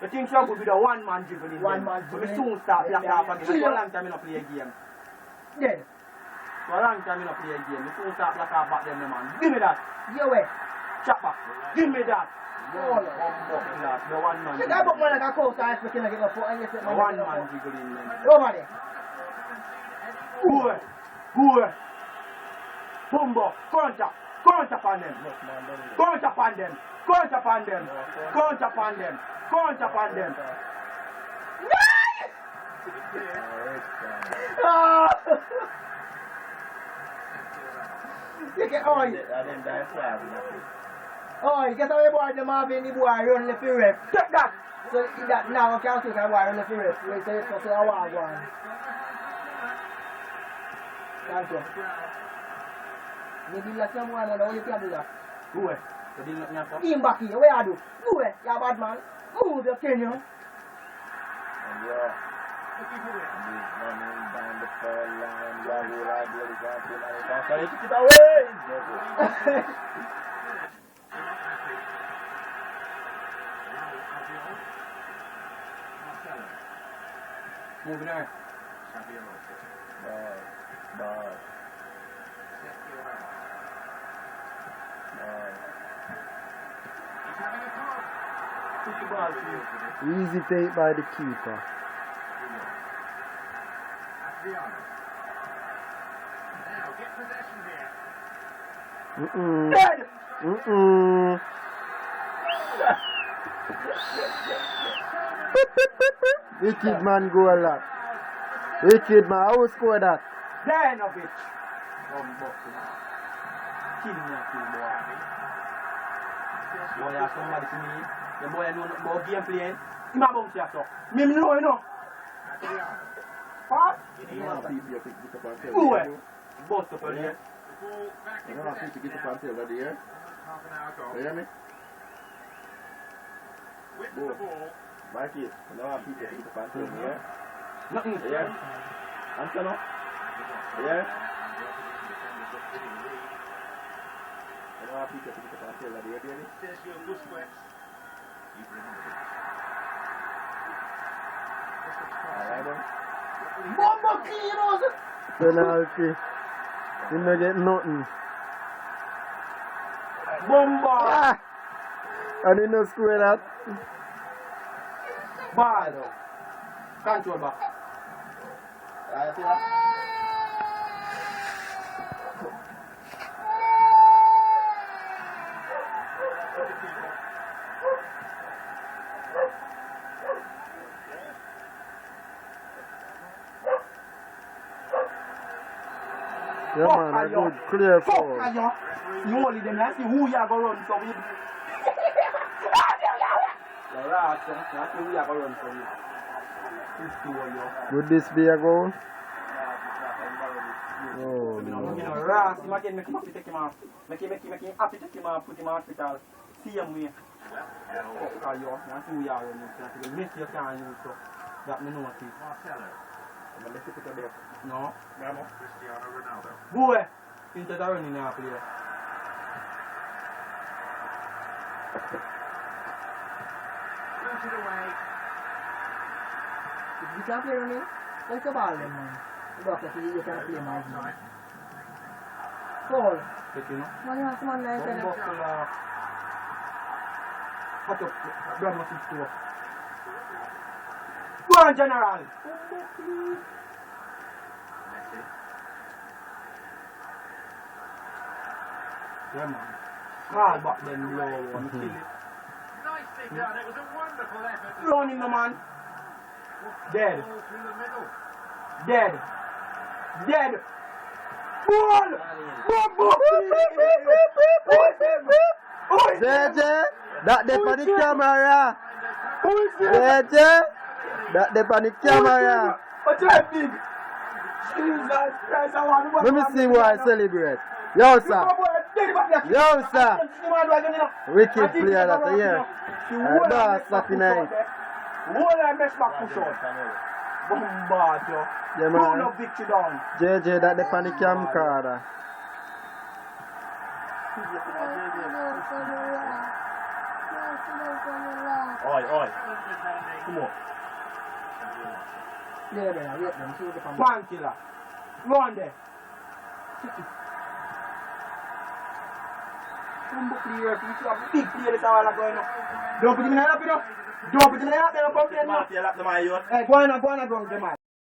The thing so good with a one-man dribbling. One man So we dribbling. soon start black off again. Chill. For a long time I don't play a game. Dead. For a long time I don't play a game. We soon start black off back then, man. Give me that. Yo, way. Chop back. Give me that. All The one-man shit, I book man like a coat and expecting to get a foot and you say, The man, one-man dribbling. over there. Who? Bumbo. Counter on them. Counter on them. You get oi. Oi, get away boy, the Marvin, the boy run the free rep. Take that. So that now I can't take a boy run the free rep. We say it's a war one. Thank you. Maybe like someone and all you can do that. Who? You did not know. Team back here, where I do? Who? You're bad man. Who? The king, you? Moving on. Easy take by the keeper. Dead. Wicked man go a lot. Wicked man, how score that? Danovic. Kill me, boy. Boy, you somebody to me. The boy know about game playing. Him a bounce here, so. Me know, you know. What? Who? Bust up earlier. You know, I think to get the panty over there. You hear me? Go. Back it. You know, I think to get the panty over there. Nothing. Yeah. Answer no? Yeah. You know, I think to get the panty over there, baby. Alright then. Bombo clean, Penalty. You no get nothing. Bomba. Ah! And you no score that. Ball. Control back. Alright, see that? Yeah man, a good clear foul. You only them like see who you are going to run for you. The rat, that's who you are going to run for you. Would this be a goal? Oh You no. know, rat, you make him happy take him off. Make him happy take him off, put him in hospital. See him way. Fuck you, that's who you are running for. That's the mess you can't use so. That me know it is. I'm going to put it there. No. Cristiano Ronaldo. Boy, into the running now, player. Booted away. You can't play running. What's the ball then, man? You don't have to you can't play my game. Foul. Take him. Man, you have someone nice Don't and buckle, hot up, Brad must be store. Go on, General. Yeah, man. Call back them low one. Kill it. Nicely done. It was a wonderful effort. Run him, man. Dead. Ball through the middle. Dead. Dead. Ball. Ball. JJ, that the on the camera. JJ, that the on the camera. What's that big? Jesus Christ, I want to Let me see why I celebrate. Yo, sir. Yo, sir. Wicked player that year. That's Saturday night. Whole I mess back push out. Bombard, yo. Yeah, Pull man. up victory down. JJ, that the on the camcorder. Oi. Come on. Yeah, man, wait, man. See what the fan. One killer. Go on there. Some players, you see a big player this while ago, you know. Don't put him in the lap, you know. Don't put him in the lap, you know. Come here, man. Hey, go on, go on, go on,